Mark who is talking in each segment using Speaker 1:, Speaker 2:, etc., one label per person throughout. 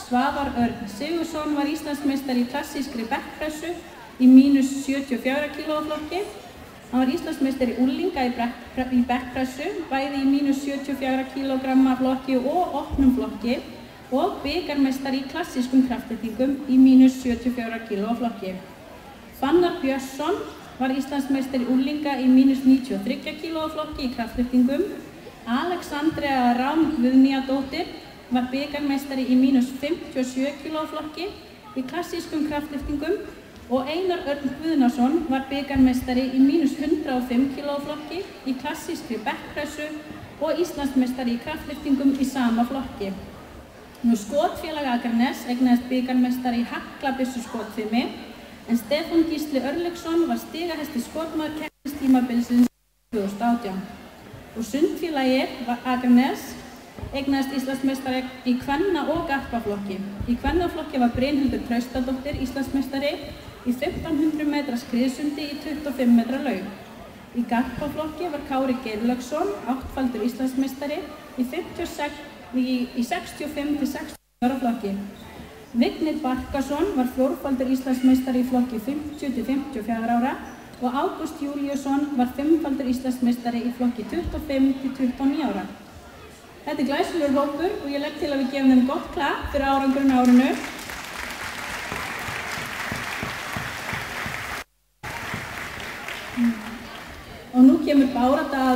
Speaker 1: Svavar Örn Sigurðsson var Íslandsmeistari í klassískri bekkpressu í mínus 74 kg flokki. Hann var Íslandsmeistari unglinga í bekkpressu, bæði í mínus 74 kg flokki og opnum flokki og bikarmeistari í klassískum kraftlyftingum í mínus 74 kg flokki. Fannar Björnsson var Íslandsmeistari unglinga í mínus 93 kg flokki í kraftlyftingum. Alexandra Rán Guðnýjadóttir var bikarmeistari í mínus 57 kg flokki í klassískum kraftlyftingum og Einar Örn Guðnason var bikarmeistari í mínus 105 kg flokki í klassískri bekkpressu og Íslandsmeistari í kraftlyftingum í sama flokki. Skotfélag Akraness eignaðist bikarmeistari í haglabyssu skotfimi en Stefán Gísli Örlygsson var stigahesti skotmaður keppnistímabilsins 2018. Og sundfélagið Akraness eignaðist Íslandsmeistari í kvenna- og garpaflokki. Í kvennaflokki var Brynhildur Traustadóttir Íslandsmeistari í 1500 metra skriðsundi í 25 metra laug. Í garpaflokki var Kári Geirlaugsson áttfaldur Íslandsmeistari í 65 til 60 ára flokki. Vignir Barkason var fjórfaldur Íslandsmeistari í flokki 50 til 54 ára og Ágúst Júlíusson var fimmfaldur Íslandsmeistari í flokki 25 til 29 ára. Þetta glæsilegur hópur og ég legg til að við gefum þeim gott klapp fyrir árangurinn á árinu. Og nú kemur Bára Daða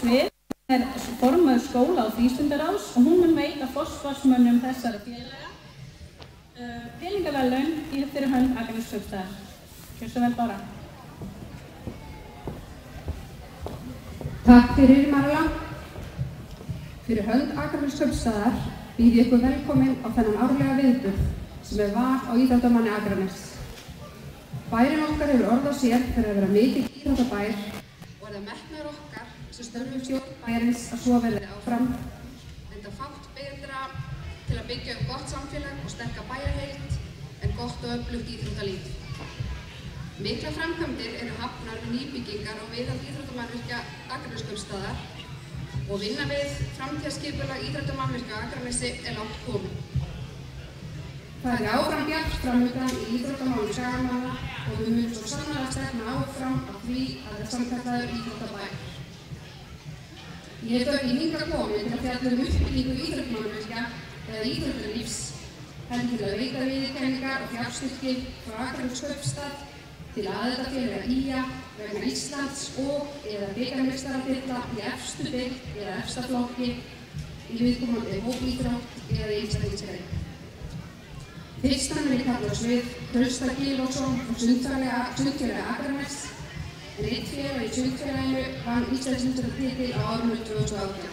Speaker 1: við, hún er formaður skóla og frístundaráðs og hún mun veita forsvarsmönnum þessara félaga peningaverðlaun fyrir hönd Akraneskaupstaðar. Gjörðu svo vel, Bára.
Speaker 2: Takk fyrir, Marla. Fyrir hönd Akraneskaupstaðar býð ég ykkur velkomin á þennan árlega viðburð sem val á íþróttamanni Akraness. Bærinn okkar hefur orð á sér fyrir að vera mikill íþróttabær og það metnaður okkar sem störfum stjórn bæjarins að svo verði áfram, enda fátt betra til að byggja upp gott samfélag og sterka bæjarheild en gott og öflugt íþróttalíf. Miklar framkvæmdir eru hafnar við nýbyggingar og viðhald íþróttamannvirkja Akraneskaupstaðar og vinna við framtíðarskipulag íþróttamannvirkja á Akranesi er langt komin. Það er áfram bjart framundan í íþróttamálum sagamanna og við munum svo sannarlega stefna áfram á því að það er samkallaður íþróttabær. Ég hef þó ekki hingað komin til að fjalla uppbyggingu íþróttamannvirkja eða íþróttalífs, heldur til að veita viðurkenningar og fjárstyrki frá Akraneskaupstað til aðildarfélaga ÍA vegna Íslands og eða bikarmeistaratitla í efstu deild eða efsta flokki í viðkomandi hópíþrótt eða einstaklingsgrein. Fyrstan vil kalla á svið Trausta Gylfason og Sundfélaga Akraness en eitt félag í Sundfélaginu vann Íslandsmeistaratitil á árinu 2018.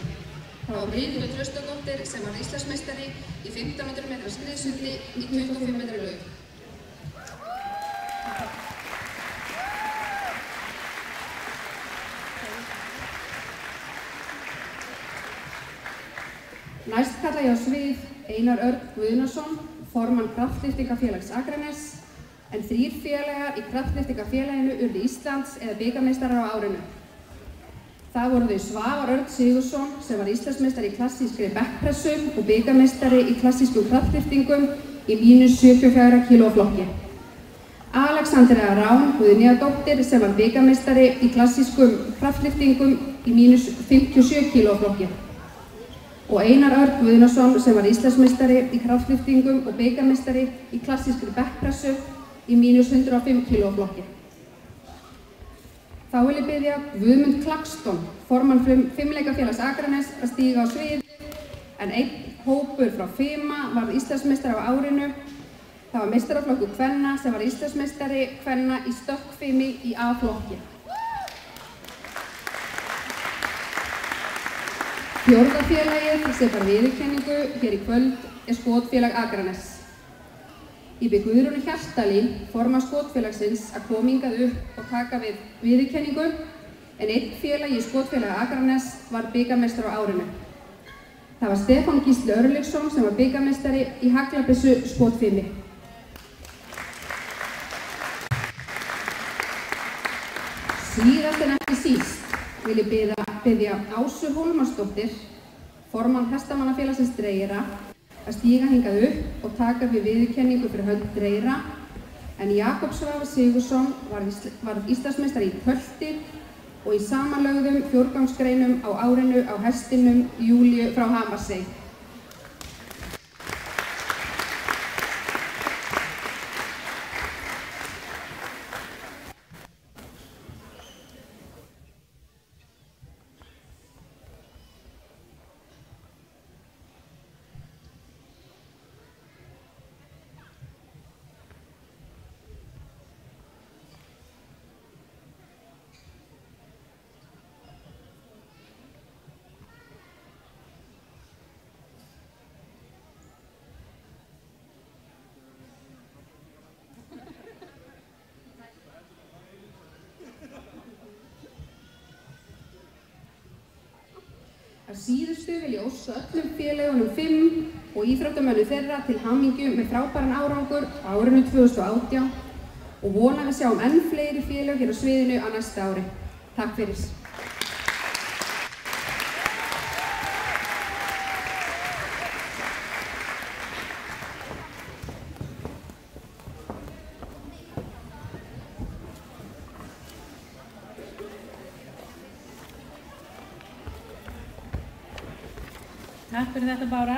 Speaker 2: Það var Brynhildur Traustadóttir sem var Íslandsmeistari í 1500 metra skriðsundi í 25 metra laug. Næst kalla ég á svið Einar Örn Guðnason, formann Kraftlyftingafélags Akraness, en 3 félagar í Kraftlyftingafélaginu urðu Íslands eða bikarmeistarar á árinu. Það voru þau Svavar Örn Sigurðsson sem var Íslandsmeistari í klassískri bekkpressu og bikarmeistari í klassískum kraftlyftingum í mínus 74 kg flokki. Alexandra Rán Guðnýjadóttir sem var bikarmeistari í klassískum kraftlyftingum í mínus 57 kg flokki. Og Einar Örn Guðnason sem var Íslandsmeistari í kraftlyftingum og bikarmeistari í klassískri bekkpressu í mínus 105 kg flokki. Þá vil ég biðja Guðmund Klagston, formann fimleikafélags Akraness, að stíga á svið, en einn hópur frá FIMA varð Íslandsmeistari á árinu. Það var meistaraflokkur kvenna sem var Íslandsmeistari kvenna í stökkfimi í A-flokki. Fjórða félagið sem fær viðurkenningu hér í kvöld er Skotfélag Akraness. Ég bið Guðrúnu Hjaltalín, formann skotfélagsins, að koma hingað upp og taka við viðurkenningu, en einn félag í Skotfélag Akraness var bikarmeistari á árinu. Það var Stefán Gísli Örlygsson sem var bikarmeistari í haglabyssu skotfimi. Síðast en ekki síst vil ég biðja Ásu Hólmarsdóttir, formann Hestamannafélagsins Dreyra, að stíga hingað upp og taka við viðurkenningu fyrir hönd Dreyra, en Jakob Svavar Sigurðsson varð Íslandsmeistari í tölti og í samanlögðum fjórgangsgreinum á árinu á hestinum Júlíu frá Hamarsey. Að síðustu vil ég óska öllum félögunum 5 og íþróttamönnum þeirra til hamingju með frábæran árangur á árinu 2018 og vona að við sjáum enn fleiri félög hér á sviðinu á næsta ári. Takk fyrir.
Speaker 1: Takk fyrir þetta, Bára.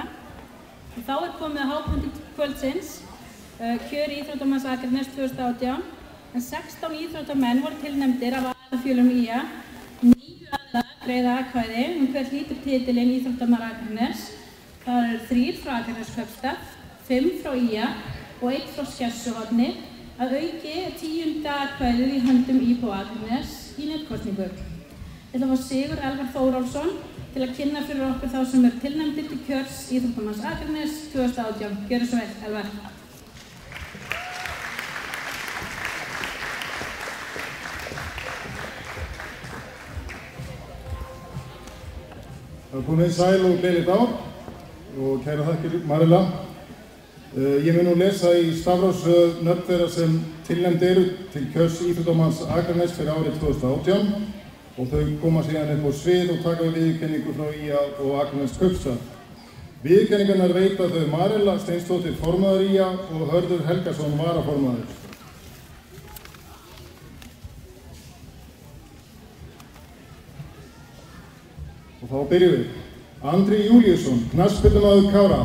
Speaker 1: Og þá komið að hápunkti kvöldsins, kjör íþróttamanns Akraness 2018, en 16 íþróttamenn voru tilnefndir af aðalfélögum IA. 9 aðilar greiða atkvæði hver hlýtur titilinn íþróttamann Akraness. Það eru 3 frá Akranesskaupstað, 5 frá IA og 1 frá Skessuhorni. Að auki 10. atkvæðið í höndum íbúa Akraness í netkosningu. Ég ætla að fá Sigurð Elvar Þórólfsson til að kynna fyrir okkur þá sem tilnefndir til kjörs íþróttamanns Akraness 2018. Gjörðu svo vel, Elvar.
Speaker 3: Það er komið sæl og gleðilegt ár og kæra þakkir Marela. Ég mun nú lesa í stafrófsröð nöfn þeirra sem tilnefnd eru til kjörs íþróttamanns Akraness fyrir árið 2018 og þau koma síðan upp á svið og taka við viðurkenningu frá IA og Akranesskaupstað. Viðurkenningarnar veita þau Marela Steinsdóttir formaður IA og Hörður Helgason varaformaður. Og þá byrjum við. Andri Júlíusson, knattspyrnumaður Kára.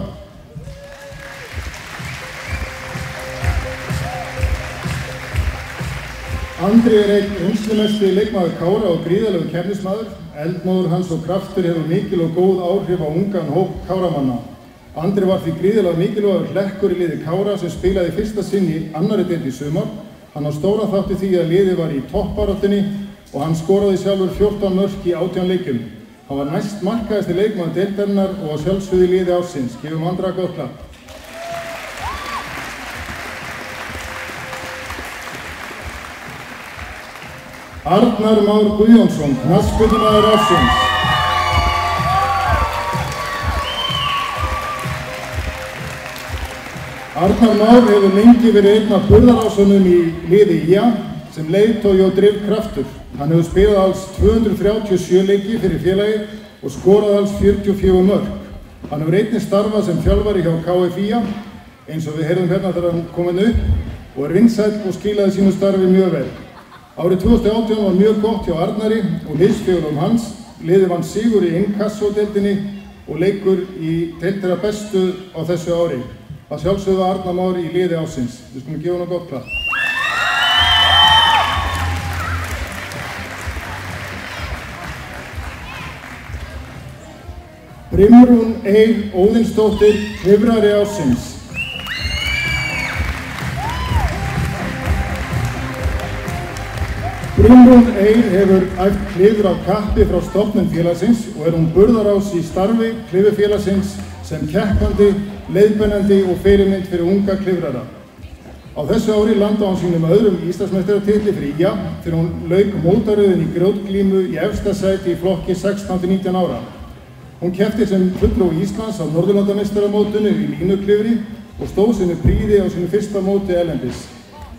Speaker 3: Andri er einn reynslumesti leikmaður Kára og gríðarlegur keppnismaður. Eldmóður hans og kraftur hefur mikil og góð áhrif á ungan hóp Káramanna. Andri var því gríðarlega mikilvægur hlekkur í liði Kára sem spilaði fyrsta sinn í annarri deild í sumar. Hann á stóran þátt í því að liðið var í toppbaráttunni og hann skoraði sjálfur 14 mörk í 18 leikjum. Hann var næst markahæsti leikmaður deildarinnar og á sjálfsögðu liði ársins. Gefum Andra gott klapp. Arnar Már Guðjónsson, knattspyrnumaður ársins. Arnar Már hefur lengi verið einn af burðarásönum í liði IA sem leiðtogi og drifkraftur. Hann hefur spilað alls 237 leiki fyrir félagið og skorað alls 44 mörk. Hann hefur einnig starfað sem þjálfari hjá KFÍA, eins og við heyrðum hérna þegar hann kom upp, og er vinsæll og skilaði sínu starfi mjög vel. Árið 2018 var mjög gott hjá Arnari og liðsfélögum hans. Liðið vann sigur í Inkasso-deildinni og leikur í deild þeirra bestu á þessu ári. Að sjálfsögðu Arnar Már í liði ársins. Við skulum gefa honum gott klapp. Brimrún Eir Óðinsdóttir, klifrari ársins. Brimrún Eir hefur æft klifur af kappi frá stofnun félagsins og er hún burðarás í starfi klifurfélagsins sem keppandi, leiðbeinandi og fyrirmynd fyrir unga klifrara. Á þessu ári landa hann sínum öðrum Íslandsmeistaratitli fyrir IA þegar hún lauk mótaröðin í grjótglímu í efsta sæti í flokki 16–19 ára. Hún keppti sem fulltrúi Íslands á Norðurlandameistaramótinu í línuklifri og stóð sig með prýði á sínu fyrsta móti erlendis.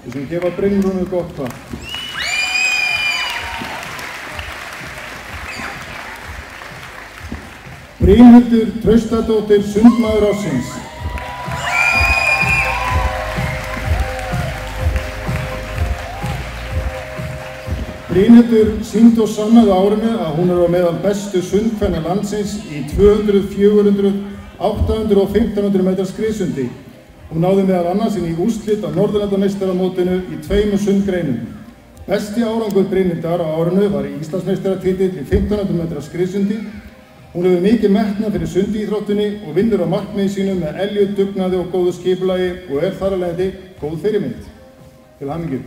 Speaker 3: Við skulum gefa Brynrúnu gott klapp. Brynhildur Traustadóttir, sundmaður ársins. Brynhildur sýndi og sannaði á árinu að hún á meðal bestu sundkvenna landsins í 200, 400, 800 og 1500 metrar skriðsundi. Hún náði meðal annars inn í úrslit á Norðurlandameistaramótinu í 2 sundgreinum. Besti árangur Brynhildar á árinu var Íslandsmeistaratitill í 1500 metrar skriðsundi. Hún hefur mikið metnað fyrir sundiíþróttunni og vinnur á markmiði sínum með elju, dugnaði og góðu skipulagi og þar af leiðandi góð fyrirmynd. Til hamingju.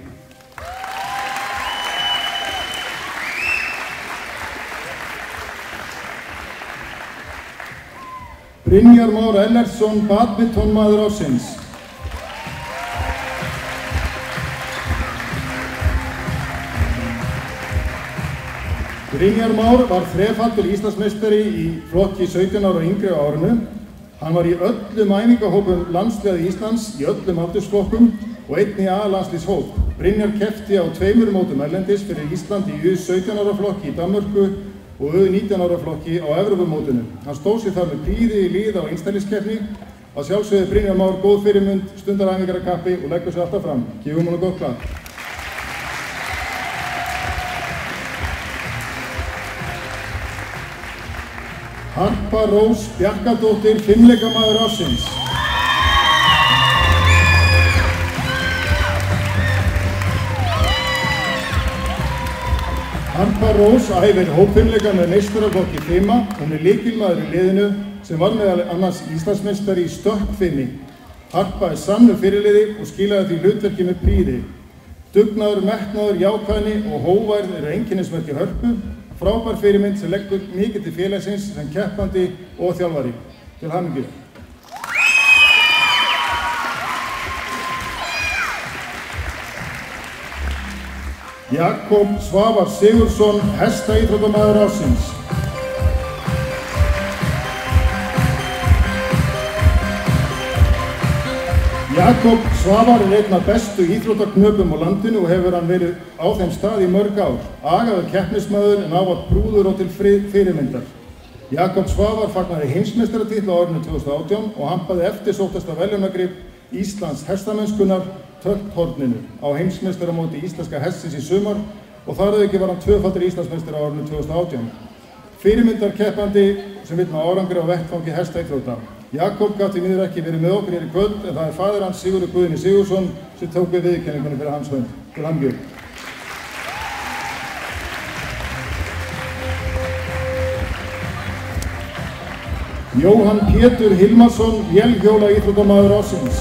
Speaker 3: Brynjar Már Ellersson, badmintonmaður ársins. Brynjar Már var þrefaldur Íslandsmeistari í flokki 17 ára og yngri á árinu. Hann var í öllum æfingahópum landsliða Íslands í öllum aldursflokkum og einnig A-landslýshóp. Brynjar keppti á 2 mótum erlendis fyrir Ísland í U17 ára flokki í Danmörku og U19 ára flokki á Evrópumótinu. Hann stóð sig þar með prýði í lið á einstaklingskeppni. Að sjálfsögðu Brynjar Már góð fyrirmynd, stundar æfingarakappi og leggur sig alltaf fram. Gefum honum gott klapp. Harpa Rós Bjarkadóttir, fimleikamaður ársins. Harpa Rós æfir hópfimleika með meistaraflokki fima. Hún lykilmaður í liðinu sem var meðal annars Íslandsmeistari í stökkfimi. Harpa sannu fyrirliði og skilaði því hlutverki með prýði. Dugnaður, metnaður, jákvæðni og hógværð eru einkennismerki Hörpu. Frábær fyrirmynd sem leggur mikið til félagsins sem keppandi og þjálfari. Til hamingju. Jakob Svavar Sigurðsson, hestaíþróttamaður ársins. Jakob Svavar er einn af bestu íþróttaknöpum á landinu og hefur hann verið á þeim stað í mörg ár. Agaður keppnismaður en ávallt prúður og til fyrirmyndar. Jakob Svavar fagnaði heimsmeistaratitil á árinu 2018 og hampaði eftirsóttasta verðlaunagrip Íslands hestamennskunnar Trölltorninu á heimsmeistaramóti íslenska hestsins í sumar og þar að auki var hann tvöfaldur Íslandsmeistari á árinu 2018. Fyrirmyndarkeppandi sem vill ná árangri á vettfangi hestaíþrótta. Jakob gat því miður ekki verið með okkur hér í kvöld en það er faðir hans Sigurður Guðni Sigurðsson sem tók við viðurkenningunni fyrir hans hönd. Til hamingju. Jóhann Pétur Hilmarsson, vélhjólaíþróttamaður ársins.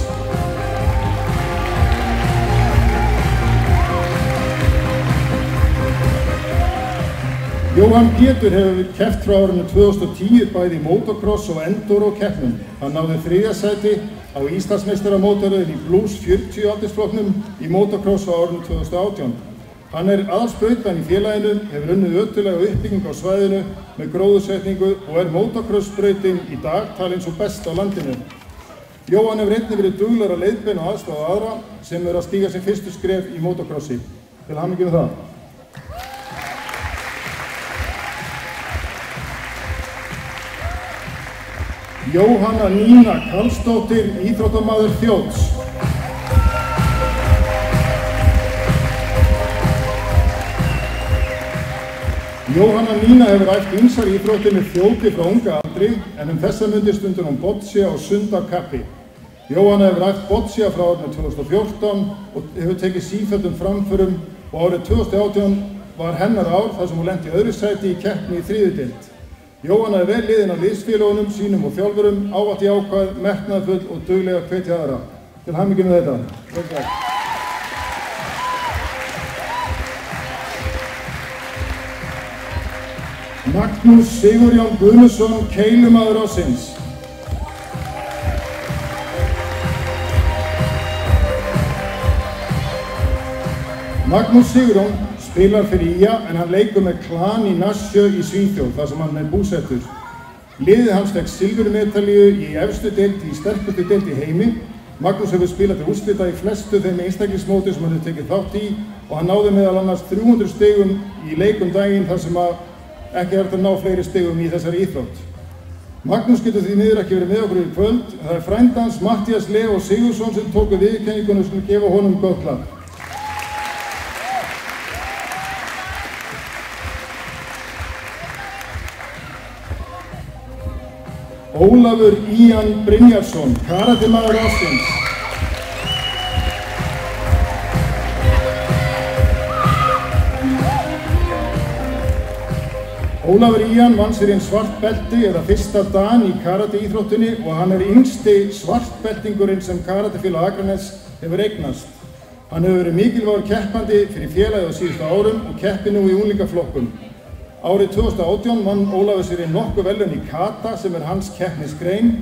Speaker 3: Jóhann Pétur hefur keppt frá árinu 2010 bæði í motocross og enduro keppnum. Hann náði 3. sæti á Íslandsmeistaramótaröðinni í Blues 40 aldursflokknum í motocross á árinu 2018. Hann er aðalsprautan í félaginu, hefur unnið öttulega uppbygging á svæðinu með gróðursetningu og er motocross-sprautin í dag talin svo best á landinu. Jóhann hefur einnig verið duglegur að leiðbeina og aðstoða aðra sem eru að stíga sin fyrstu skref í motocrossi. Til hamingju með það. Jóhanna Nína Karlsdóttir, íþróttamaður Þjóðs. Jóhanna Nína hefur æft ýmsar íþróttir með Þjóti frá unga aldri en þessa mundir stundur hún boccia og sundakappi. Jóhanna hefur æft boccia frá árinu 2014 og hefur tekið sífelldum framförum og árið 2018 var hennar ár þar sem hún lenti í öðru sæti í keppni í 3. deild. Jóhanna er vel liðin af liðsfélögunum sínum og þjálfurum, ávallt jákvæð, metnaðarfull og duglega hvetja aðra. Til hamingju með þetta. Magnús Sigurjón Guðmundsson, keilumaður ársins. Magnús Sigurjón spilar fyrir IA en hann leikur með Klan í Nassjö í Svíþjóð þar sem hann er búsettur. Liðið hans fékk silfurmedalíu í efstu deild í sterkustu deild í heimi. Magnús hefur spilað til úrslita í flestu þeim einstaklingsmóti sem hann hefur tekið þátt í og hann náði meðal annars 300 stigum í leikum daginn þar sem ekki er hægt að ná fleiri stigum í þessari íþrótt. Magnús getur því miður ekki verið með okkur í kvöld en það er frændans Matthías Leó Sigurðsson sem tóku viðurkenninguna og skulum gefa honum gott klapp. Ólafur Ían Brynjarsson, karatemaður ársins. Ólafur Ían vann sér inn svart belti eða fyrsta dan í karate íþróttunni og hann yngsti svartbeltingurinn sem Karatefélag Akraness hefur eignast. Hann hefur verið mikilvægur keppandi fyrir félagið á síðustu árum og keppi nú í unglingaflokkum. Árið 2018 vann Ólafur sér inn nokkuð verðlaun í kata sem hans keppnisgrein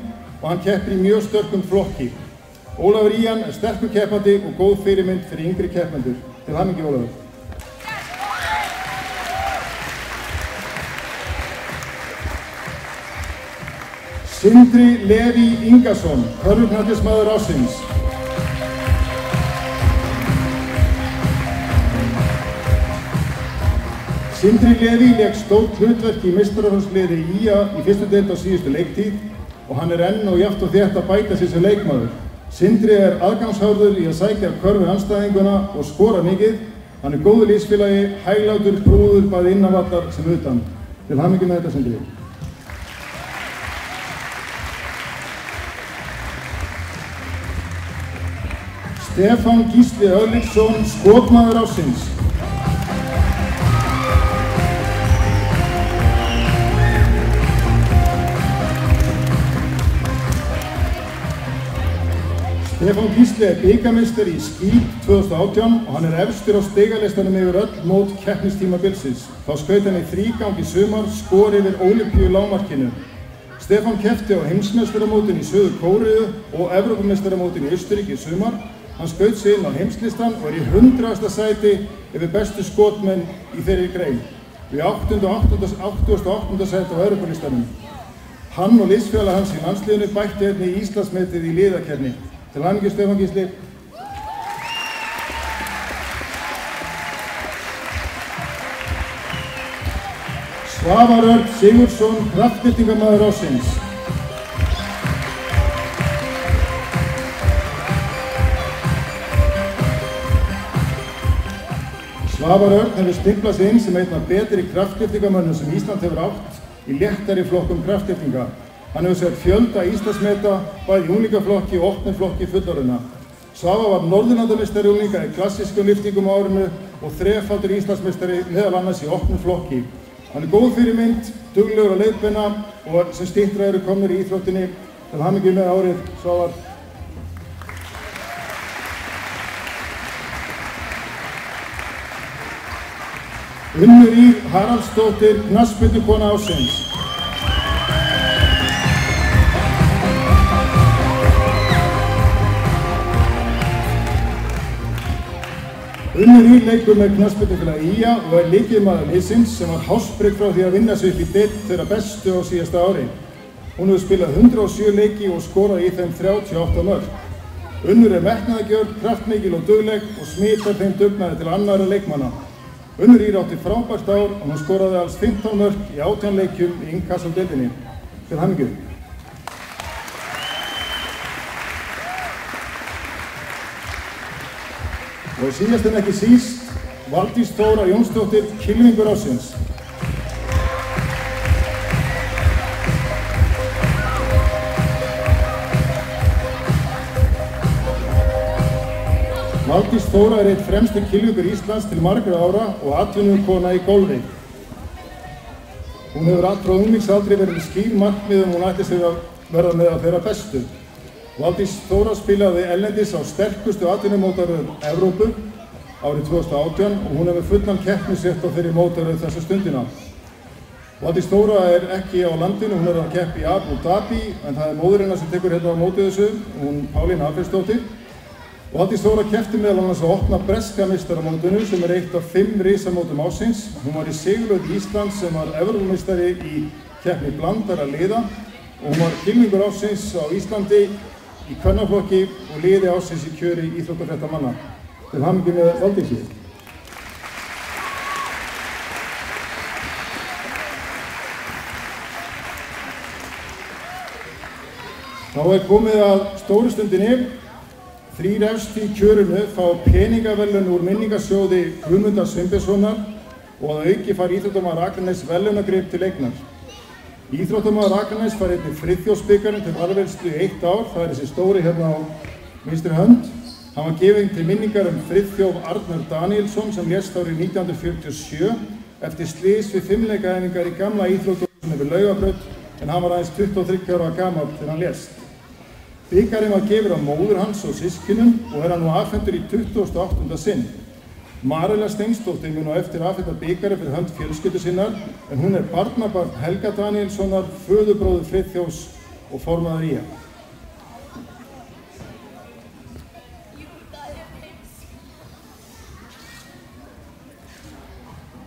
Speaker 3: og hann keppir í mjög sterkum flokki. Ólafur Ían sterkur keppandi og góð fyrirmynd fyrir yngri keppendur. Til hamingju Ólafur. Sindri Leví Ingason, körfuknattleiksmaður ársins. Sindri Leví lék stórt hlutverk í meistaraflokksliði ÍA í fyrstu deild á síðustu leiktíð og hann enn og jafnt og þétt að bæta sig sem leikmaður. Sindri aðgangsháður í að sækja körfu andstæðinguna og skora mikið. Hann góður liðsfélagi, hæglátur, prúður bæði innanvallar sem utan. Til hamingju með þetta, Sindri. Stefán Gísli Örlygsson, skotmaður ársins. Stefán Gísli bikarmeistari í skíð 2018 og hann efstur á stigalistanum yfir öll mót keppnistímabilsins. Þá skaut hann í þrígang í sumar, skor yfir Ólympíu lágmarkinu. Stefán keppti á heimsmeistaramótinu í Suður Kóreu og Evrópumeistaramótinu í Austurríki í sumar. Hann skaut sig inn á heimslistan og í 100. sæti yfir bestu skotmenn í þeirri grein. Við 88. sæti á Evrópulistanum. Hann og liðsfélag hans í landsliðinu bætti einnig í Íslandsmetið í liðakeppni. Til hamingju Stefán Gísli. Svavar Örn Sigurðsson, kraftlyftingamaður ársins. Svavar Örn hefur stimplað sig inn sem einn af betri kraftlyftingamönnum sem Ísland hefur átt í léttari flokkum kraftlyftinga. Hann hefur sett fjölda Íslandsmeta bæði í unglingaflokki og opnuflokki fullorðinna. Svavar var Norðurlandameistari unglinga í klassískum lyftingum á árinu og þrefaldur Íslandsmeistari meðal annars í opnuflokki. Hann góð fyrirmynd, duglegur að leiðbeina og sem styttra eru komnir í íþróttinni. Til hamingju með árið, Svavar. Unnur Ýr Haraldsdóttir, knattspyrnukona ársins. Unnur Ýr leikur með knattspyrnufélagi ÍA og lykilmaður liðsins sem var hársbreidd frá því að vinna sig upp í deild þeirra bestu á síðasta ári. Hún hefur spilað 107 leiki og skorað í þeim 38 mörk. Unnur metnaðargjörn, kraftmikil og dugleg og smitar þeim dugnaði til annarra leikmanna. Unnur Ýr átti frábært ár og hún skoraði alls 15 mörk í 18 leikjum í innkassodeildinni. Til hamingju. Og síðast en ekki síst, Valdís Þóra Jónsdóttir, kylfingur ársins. Valdís Þóra einn fremsti kylfingur Íslands til margra ára og atvinnukona í golfi. Hún hefur allt frá unglingsaldri verið með skýr markmið hún ætti sig að verða með þeirra bestu. Valdís Þóra spilaði erlendis á sterkustu atvinnumótaröð Evrópu árið 2018 og hún hefur fullan keppnisrétt á þeirri mótaröð þessa stundina. Valdís Þóra ekki á landinu, hún að keppa í Abu Dhabi en það móðir hennar sem tekur hérna á móti þessu, hún Pálína Alfreðsdóttir. Valdís Þóra keppti meðal annars að opna breska meistaramótinu sem eitt af 5 risamótum ársins. Hún var í sigurlaug Íslands sem var Evrópumeistari í keppni blandara liða og hún var kylfingur ársins á Íslandi í kvennaflokki og liði ársins í kjöri íþróttafréttamanna. Til hamingju með Valdísi. Þá komið að stóru stundinni. 3 efst í kjörinu fá peningaverðlaun úr minningarsjóði Guðmundar Sveinbjörnssonar og að auki fær íþróttamaður Akraness verðlaunagrip til eignar. Íþróttamaður Akraness fær einnig Friðþjófsbikarinn til varðveislu í 1 ár. Það þessi stóri hérna á vinstri hönd. Hann var gefinn til minningar Friðþjóf Arnar Danielsson sem lést árið 1947 eftir slys við fimleikaæfingar í gamla íþróttahúsinu við Laugabraut, en hann var aðeins 23 ára gamall þegar hann lést. Bikarinn var gefinn af móður hans og systkinum og hann nú afhentur í 28. sinn. Marela Steinsdóttir mun á eftir afhenta bikarinn fyrir hönd fjölskyldu sinnar, en hún barnabarn Helga Danielssonar, föðurbróður Friðþjófs og formaður í hann.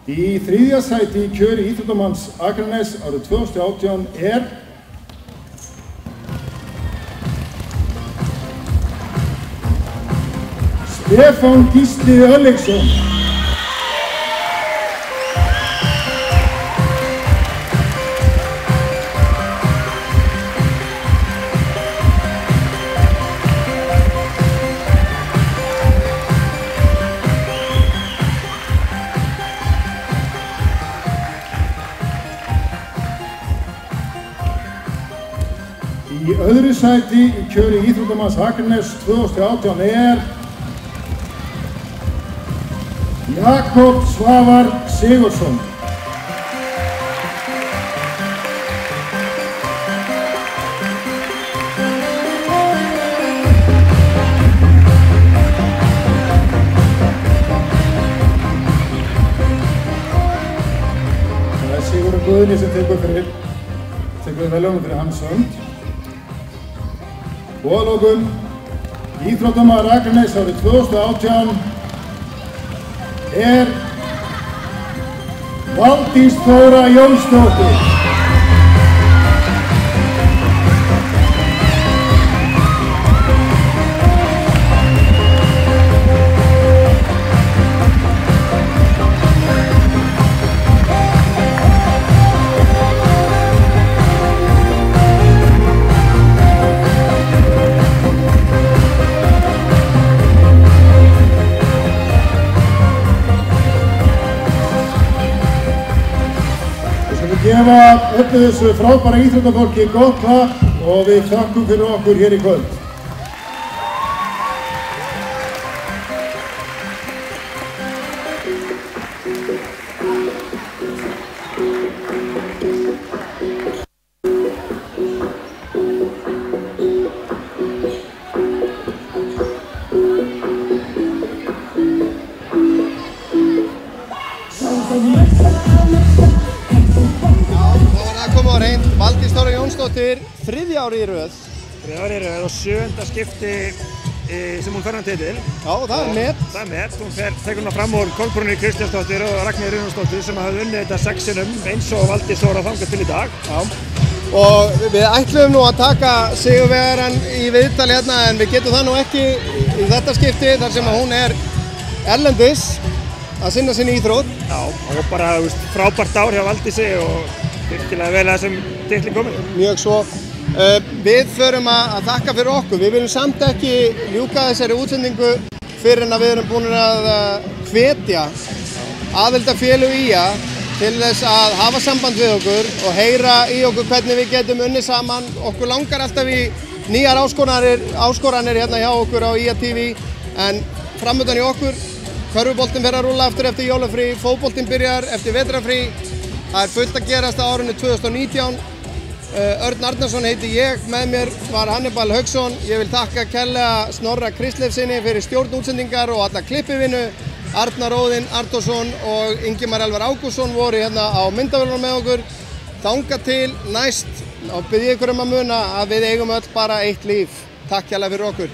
Speaker 3: Í 3. sæti í kjöri íþróttamanns Akraness árið 2018 Stefán Gísli Örlygsson. Í öðru sæti í kjöri íþróttamanns Akraness 2018 Jakob Svavar Sigurðsson. Það Sigurður Guðni sem tekur veljónum fyrir hans hönd. Og að lokum, íþróttamaður Akraness árið 2018 Valdís Þóra Jónsdóttir. Gefa öllu þessu frábæra íþróttafólki gott klapp og við þakkum fyrir okkur hér í kvöld.
Speaker 4: Valdís Þóra Jónsdóttir, 3. árið í röð.
Speaker 5: 3. árið í röð og 7. skipti sem hún fer hann titil.
Speaker 4: Já, það er met.
Speaker 5: Það er met. Hún tekur hana fram úr Kolbrúnu Kristjánsdóttir og Ragnheiði Runnarsdóttir sem hafði unnið þetta 6 sinnum eins og Valdís Þóra þangað til í dag.
Speaker 4: Já. Og við ætluðum nú að taka sigurvegarann í viðtali hérna, en við getum það nú ekki í þetta skipti þar sem hún erlendis að sinna sinni íþrótt.
Speaker 5: Já, og bara frábært ár hjá Valdísi og virkilega vel að þessum titli komið.
Speaker 4: Mjög svo. Við förum að þakka fyrir okkur. Við viljum samt ekki ljúka þessari útsendingu fyrir en að við erum búin að hvetja aðildarfélög IA til þess að hafa samband við okkur og heyra í okkur hvernig við getum unnið saman. Okkur langar alltaf í nýjar áskoranir hérna hjá okkur á IA TV, en framöndan í okkur, körfuboltinn fer að rúlla eftir jólafrí, fótboltinn byrjar eftir vetrarfrí. Það fullt að gerast á árinu 2019. Örn Arnarsson heiti ég, með mér var Hannibal Hauksson. Ég vil þakka kærlega Snorra Kristleifssyni fyrir stjórnútsendingar og alla klippivinnu. Arnar Óðinn Arnórsson og Ingimar Elvar Ágústsson voru hérna á myndavélunum með okkur. Þangað til næst og bið ég ykkur að muna að við eigum öll bara eitt líf. Takk kærlega fyrir okkur.